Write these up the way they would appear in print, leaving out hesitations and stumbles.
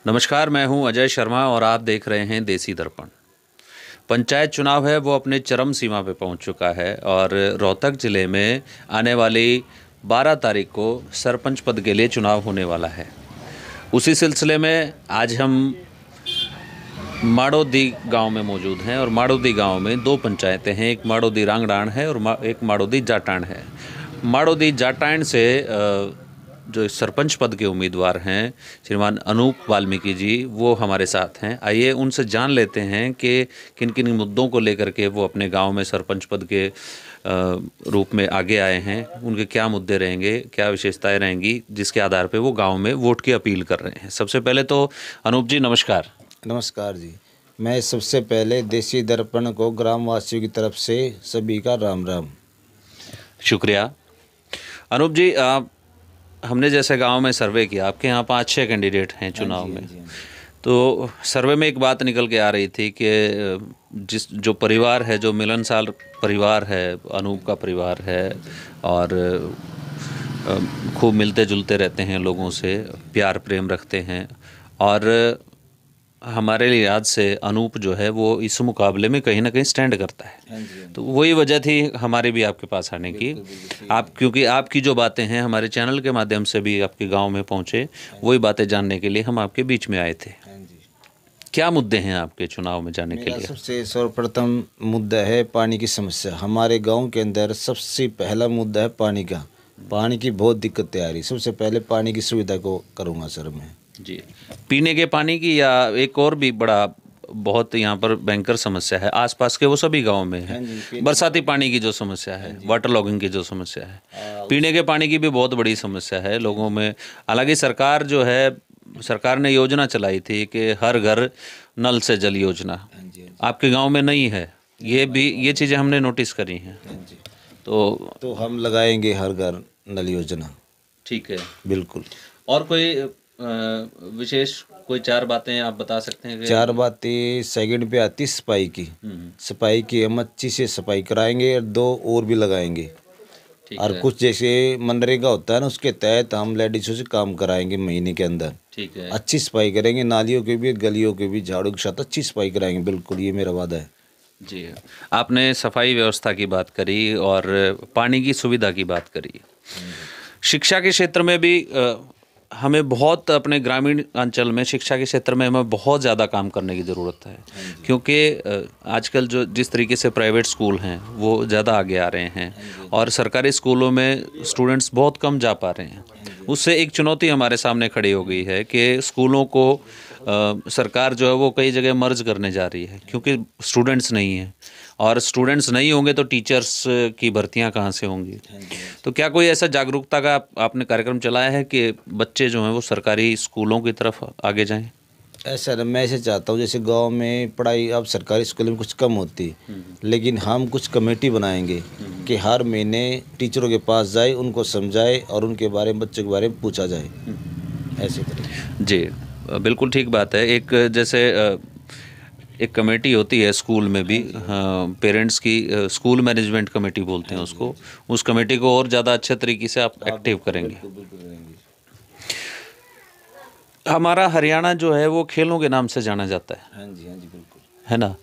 नमस्कार, मैं हूं अजय शर्मा और आप देख रहे हैं देसी दर्पण। पंचायत चुनाव है वो अपने चरम सीमा पे पहुंच चुका है और रोहतक ज़िले में आने वाली 12 तारीख को सरपंच पद के लिए चुनाव होने वाला है। उसी सिलसिले में आज हम माड़ोदी गांव में मौजूद हैं और माड़ोदी गांव में दो पंचायतें हैं, एक माड़ोदी रांगड़ान है और एक माड़ोदी जाटान है। माड़ोदी जाटान से जो सरपंच पद के उम्मीदवार हैं श्रीमान अनूप वाल्मीकि जी, वो हमारे साथ हैं। आइए उनसे जान लेते हैं कि किन किन मुद्दों को लेकर के वो अपने गांव में सरपंच पद के रूप में आगे आए हैं, उनके क्या मुद्दे रहेंगे, क्या विशेषताएं रहेंगी, जिसके आधार पे वो गांव में वोट की अपील कर रहे हैं। सबसे पहले तो अनूप जी नमस्कार। नमस्कार जी। मैं सबसे पहले देसी दर्पण को ग्रामवासियों की तरफ से सभी का राम राम। शुक्रिया। अनूप जी, हमने जैसे गांव में सर्वे किया, आपके यहाँ 5-6 कैंडिडेट हैं चुनाव में, तो सर्वे में एक बात निकल के आ रही थी कि जो परिवार है, जो मिलनसार परिवार है, अनूप का परिवार है और खूब मिलते जुलते रहते हैं लोगों से, प्यार प्रेम रखते हैं और हमारे लिहाज से अनूप जो है वो इस मुकाबले में कहीं ना कहीं स्टैंड करता है। तो वही वजह थी हमारे भी आपके पास आने की। आप क्योंकि आपकी जो बातें हैं हमारे चैनल के माध्यम से भी आपके गांव में पहुंचे, वही बातें जानने के लिए हम आपके बीच में आए थे। क्या मुद्दे हैं आपके चुनाव में जाने के लिए? सबसे सर्वप्रथम मुद्दा है पानी की समस्या। हमारे गांव के अंदर सबसे पहला मुद्दा है पानी का। पानी की बहुत दिक्कतें आ रही। सबसे पहले पानी की सुविधा को करूँगा सर मैं जी। पीने के पानी की या एक और भी बड़ा बहुत यहाँ पर भयंकर समस्या है, आसपास के वो सभी गांव में है, बरसाती पानी की जो समस्या है, वाटर लॉगिंग की जो समस्या है, पीने के पानी की भी बहुत बड़ी समस्या है लोगों में। हालांकि सरकार जो है, सरकार ने योजना चलाई थी कि हर घर नल से जल योजना, आपके गांव में नहीं है। ये चीज़ें हमने नोटिस करी हैं। तो हम लगाएंगे हर घर नल योजना। ठीक है, बिल्कुल। और कोई विशेष कोई 4 बातें आप बता सकते हैं? 4 बातें सेकंड पे आती सफाई की। सफाई की हम अच्छी से सफाई कराएंगे और 2 और भी लगाएंगे। और कुछ जैसे मनरेगा होता है ना, उसके तहत हम लेडीजों से काम कराएंगे महीने के अंदर। ठीक है। अच्छी सफाई करेंगे, नालियों के भी, गलियों के भी, झाड़ू के साथ अच्छी सफाई कराएंगे। बिल्कुल, ये मेरा वादा है जी। आपने सफाई व्यवस्था की बात करी और पानी की सुविधा की बात करी। शिक्षा के क्षेत्र में भी हमें बहुत, अपने ग्रामीण अंचल में शिक्षा के क्षेत्र में हमें बहुत ज़्यादा काम करने की ज़रूरत है, क्योंकि आजकल जो जिस तरीके से प्राइवेट स्कूल हैं वो ज़्यादा आगे आ रहे हैं और सरकारी स्कूलों में स्टूडेंट्स बहुत कम जा पा रहे हैं। उससे एक चुनौती हमारे सामने खड़ी हो गई है कि स्कूलों को सरकार जो है वो कई जगह मर्ज करने जा रही है, क्योंकि स्टूडेंट्स नहीं हैं और स्टूडेंट्स नहीं होंगे तो टीचर्स की भर्तियां कहाँ से होंगी। तो क्या कोई ऐसा जागरूकता का आपने कार्यक्रम चलाया है कि बच्चे जो हैं वो सरकारी स्कूलों की तरफ आगे जाएं? ऐसा मैं ऐसे चाहता हूँ, जैसे गांव में पढ़ाई अब सरकारी स्कूल में कुछ कम होती, लेकिन हम कुछ कमेटी बनाएंगे कि हर महीने टीचरों के पास जाए, उनको समझाए और उनके बारे में, बच्चों के बारे में पूछा जाए। ऐसे करें जी, बिल्कुल ठीक बात है। एक जैसे एक कमेटी होती है स्कूल में भी, पेरेंट्स की, स्कूल मैनेजमेंट कमेटी बोलते हैं उसको, उस कमेटी को और ज़्यादा अच्छे तरीके से आप एक्टिव करेंगे। हमारा हरियाणा जो है वो खेलों के नाम से जाना जाता है। हाँ जी बिल्कुल, है ना।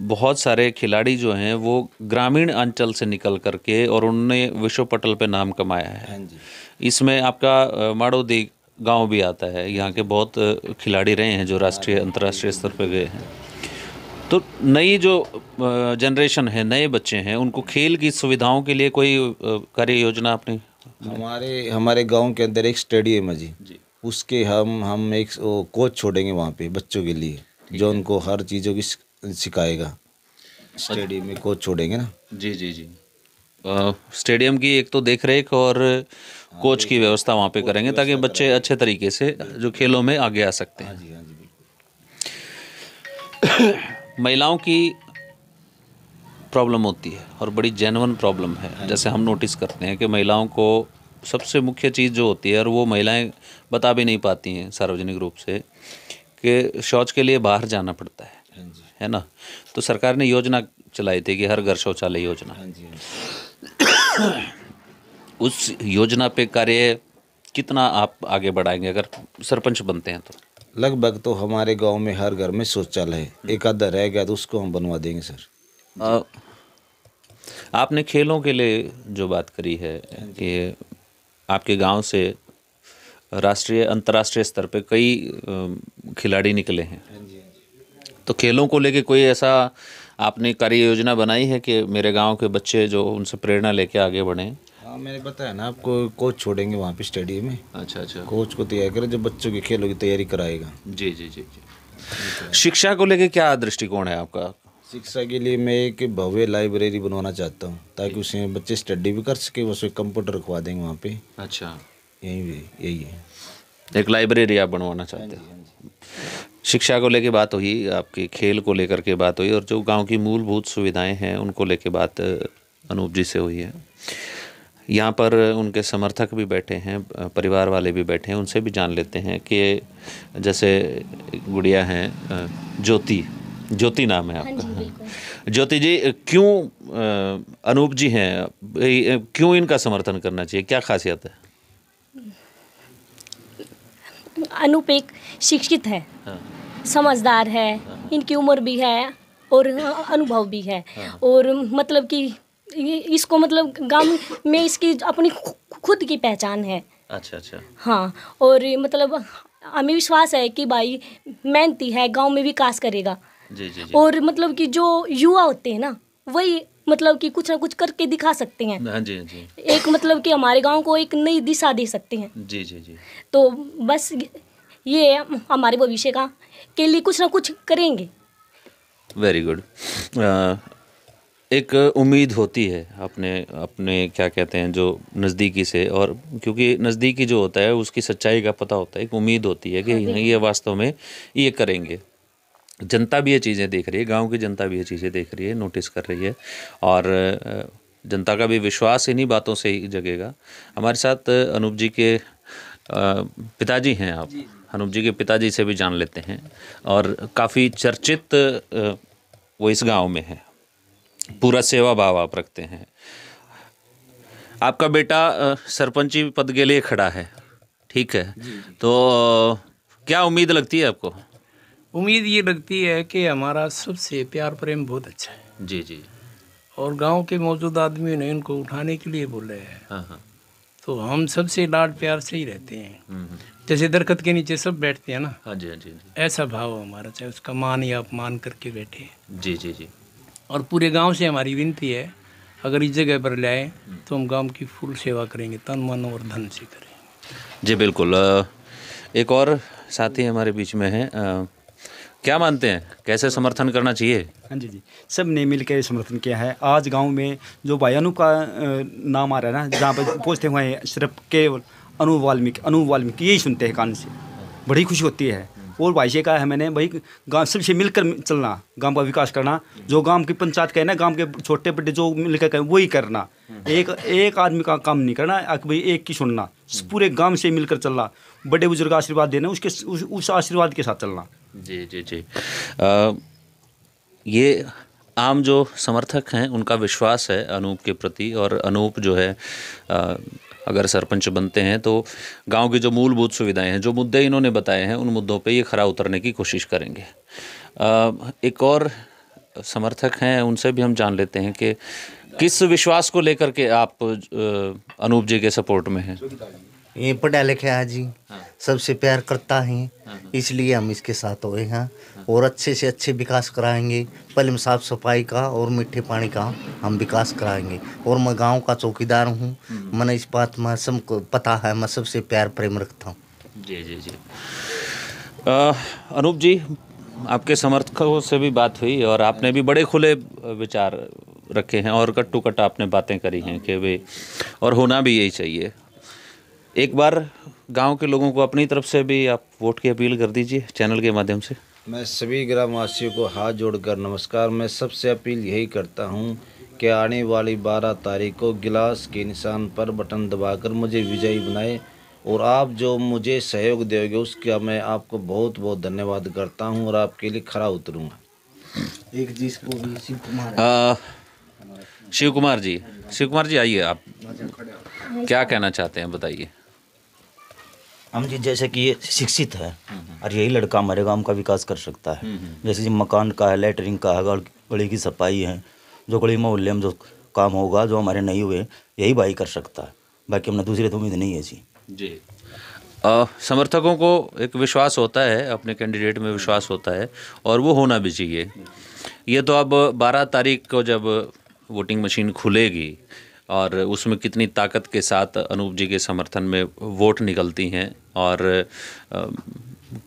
बहुत सारे खिलाड़ी जो हैं वो ग्रामीण अंचल से निकल करके और उन्होंने विश्व पटल पे नाम कमाया है। इसमें आपका माड़ोदी गांव भी आता है। यहाँ के बहुत खिलाड़ी रहे हैं जो राष्ट्रीय अंतर्राष्ट्रीय स्तर पर गए हैं। तो नई जो जनरेशन है, नए बच्चे हैं, उनको खेल की सुविधाओं के लिए कोई कार्य योजना अपनी? हमारे गांव के अंदर एक स्टेडियम है जी। उसके हम एक कोच छोड़ेंगे वहाँ पे बच्चों के लिए, जो उनको हर चीज़ों की सिखाएगा। स्टेडियम में कोच छोड़ेंगे ना। जी। स्टेडियम की एक तो देखरेख और कोच की व्यवस्था वहाँ पे करेंगे ताकि बच्चे अच्छे तरीके से जो खेलों में आगे आ सकते हैं। हाँ जी बिल्कुल। महिलाओं की प्रॉब्लम होती है और बड़ी जेन्युइन प्रॉब्लम है। जैसे हम नोटिस करते हैं कि महिलाओं को सबसे मुख्य चीज़ जो होती है, और वो महिलाएं बता भी नहीं पाती हैं सार्वजनिक रूप से, कि शौच के लिए बाहर जाना पड़ता है ना। तो सरकार ने योजना चलाई थी कि हर घर शौचालय योजना। उस योजना पे कार्य कितना आप आगे बढ़ाएंगे अगर सरपंच बनते हैं तो? लगभग तो हमारे गांव में हर घर में शौचालय है, एक आधा रह गया तो उसको हम बनवा देंगे सर। आपने खेलों के लिए जो बात करी है कि आपके गांव से राष्ट्रीय अंतर्राष्ट्रीय स्तर पे कई खिलाड़ी निकले हैं, तो खेलों को लेके कोई ऐसा आपने कार्य योजना बनाई है कि मेरे गांव के बच्चे जो उनसे प्रेरणा लेके आगे बढ़ें? हाँ, मैंने बताया ना आपको, कोच छोड़ेंगे वहाँ पे स्टेडियम में। अच्छा। कोच को तैयार करें जो बच्चों की खेलों की तैयारी कराएगा। जी। शिक्षा को लेके क्या दृष्टिकोण है आपका? शिक्षा के लिए मैं एक भव्य लाइब्रेरी बनवाना चाहता हूँ, ताकि उसमें बच्चे स्टडी भी कर सके, उसमें कंप्यूटर रखवा देंगे वहाँ पे। अच्छा, यही है, एक लाइब्रेरी आप बनवाना चाहते हैं। शिक्षा को लेके बात हुई, आपके खेल को लेकर के बात हुई, और जो गांव की मूलभूत सुविधाएं हैं उनको लेके बात अनूप जी से हुई है। यहाँ पर उनके समर्थक भी बैठे हैं, परिवार वाले भी बैठे हैं, उनसे भी जान लेते हैं कि जैसे गुड़िया हैं ज्योति नाम है आपका। ज्योति जी, क्यों अनूप जी हैं, क्यों इनका समर्थन करना चाहिए, क्या खासियत है? अनूप एक शिक्षित है, समझदार है, इनकी उम्र भी है और अनुभव भी है, और मतलब कि इसको मतलब गांव में इसकी अपनी खुद की पहचान है। अच्छा। हाँ, और मतलब हमें विश्वास है कि भाई मेहनती है, गांव में विकास करेगा। जी। और मतलब कि जो युवा होते हैं ना, वही मतलब कि कुछ ना कुछ करके दिखा सकते हैं। हाँ जी। एक मतलब कि हमारे गांव को एक नई दिशा दे सकते हैं। जी। तो बस ये हमारे भविष्य का के लिए कुछ ना कुछ करेंगे। Very good. एक उम्मीद होती है अपने क्या कहते हैं जो नज़दीकी से, और क्योंकि नज़दीकी जो होता है उसकी सच्चाई का पता होता है, एक उम्मीद होती है कि ये वास्तव में ये करेंगे। जनता भी ये चीज़ें देख रही है, गांव की जनता भी ये चीज़ें देख रही है, नोटिस कर रही है, और जनता का भी विश्वास इन्हीं बातों से ही जगेगा। हमारे साथ अनूप जी के पिताजी हैं आप, अनूप जी के पिताजी से भी जान लेते हैं, और काफ़ी चर्चित वो इस गांव में है, पूरा सेवा भाव आप रखते हैं। आपका बेटा सरपंची पद के लिए खड़ा है, ठीक है, तो क्या उम्मीद लगती है आपको? उम्मीद ये लगती है कि हमारा सबसे प्यार प्रेम बहुत अच्छा है। जी। और गांव के मौजूद आदमियों ने इनको उठाने के लिए बोले हैं। हाँ। तो हम सबसे लाड प्यार से ही रहते हैं, जैसे दरख्त के नीचे सब बैठते हैं ना। हाँ जी। ऐसा भाव हमारा, चाहे उसका मान या अपमान करके बैठे। जी। और पूरे गांव से हमारी विनती है, अगर इस जगह पर लाए तो हम गांव की फुल सेवा करेंगे, तन मन और धन से करेंगे। जी बिल्कुल। एक और साथी हमारे बीच में है, क्या मानते हैं, कैसे समर्थन करना चाहिए? हाँ जी, सब ने मिल के समर्थन किया है। आज गांव में जो भाई अनूप का नाम आ रहा है ना, जहाँ पर पहुँचते हुए हैं सिर्फ केवल अनूप वाल्मीकि यही सुनते हैं कान से, बड़ी खुशी होती है। और भाई से कहा है मैंने, भाई गांव सबसे मिलकर चलना, गांव का विकास करना, जो गांव की पंचायत कहे ना, गांव के छोटे बड़े जो मिलकर कहें वही करना, एक आदमी का काम नहीं करना, भाई एक की सुनना, पूरे गांव से मिलकर चलना, बड़े बुजुर्ग आशीर्वाद देना, उस आशीर्वाद के साथ चलना। जी। ये आम जो समर्थक हैं उनका विश्वास है अनूप के प्रति, और अनूप जो है अगर सरपंच बनते हैं तो गांव की जो मूलभूत सुविधाएं हैं, जो मुद्दे इन्होंने बताए हैं, उन मुद्दों पे ये खरा उतरने की कोशिश करेंगे। एक और समर्थक हैं, उनसे भी हम जान लेते हैं कि किस विश्वास को लेकर के आप अनूप जी के सपोर्ट में हैं। ये पढ़ा लिखा है जी, सबसे प्यार करता है, इसलिए हम इसके साथ हुए हैं, और अच्छे से अच्छे विकास कराएंगे। पहले साफ सफाई का और मीठे पानी का हम विकास कराएंगे। और मैं गांव का चौकीदार हूँ, मैंने इस बात में सबको पता है, मैं सबसे प्यार प्रेम रखता हूँ। जी। अनूप जी, आपके समर्थकों से भी बात हुई, और आपने भी बड़े खुले विचार रखे हैं, और कट टू कट आपने बातें करी हैं कि वे, और होना भी यही चाहिए। एक बार गांव के लोगों को अपनी तरफ से भी आप वोट की अपील कर दीजिए चैनल के माध्यम से। मैं सभी ग्रामवासियों को हाथ जोड़कर नमस्कार। मैं सबसे अपील यही करता हूं कि आने वाली 12 तारीख को गिलास के निशान पर बटन दबाकर मुझे विजयी बनाए, और आप जो मुझे सहयोग देंगे उसका मैं आपको बहुत बहुत धन्यवाद करता हूं, और आपके लिए खरा उतरूंगा। एक जिसको भी शिव कुमार जी आइए, आप क्या कहना चाहते हैं, बताइए। हम जी जैसे कि ये शिक्षित है, और यही लड़का हमारे गांव का विकास कर सकता है। जैसे मकान का है, लेटरिंग का है, गली की सफाई है, जो गली मोहल्ले में जो काम होगा जो हमारे नहीं हुए, यही भाई कर सकता है। बाकी हमने दूसरे तो उम्मीद नहीं है जी। समर्थकों को एक विश्वास होता है, अपने कैंडिडेट में विश्वास होता है और वो होना भी चाहिए। ये तो अब 12 तारीख को जब वोटिंग मशीन खुलेगी और उसमें कितनी ताकत के साथ अनूप जी के समर्थन में वोट निकलती हैं और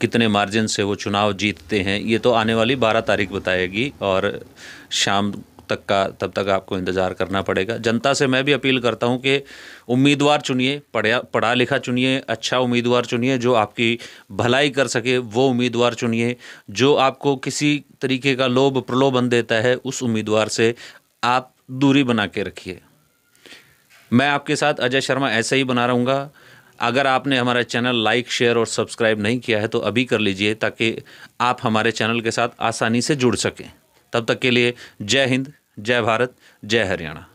कितने मार्जिन से वो चुनाव जीतते हैं, ये तो आने वाली 12 तारीख बताएगी और शाम तक का तब तक आपको इंतज़ार करना पड़ेगा। जनता से मैं भी अपील करता हूं कि उम्मीदवार चुनिए, पढ़ा लिखा चुनिए, अच्छा उम्मीदवार चुनिए, जो आपकी भलाई कर सके वो उम्मीदवार चुनिए। जो आपको किसी तरीके का लोभ प्रलोभन देता है उस उम्मीदवार से आप दूरी बना के रखिए। मैं आपके साथ अजय शर्मा ऐसे ही बना रहूँगा। अगर आपने हमारा चैनल लाइक, शेयर और सब्सक्राइब नहीं किया है तो अभी कर लीजिए ताकि आप हमारे चैनल के साथ आसानी से जुड़ सकें। तब तक के लिए जय हिंद, जय भारत, जय हरियाणा।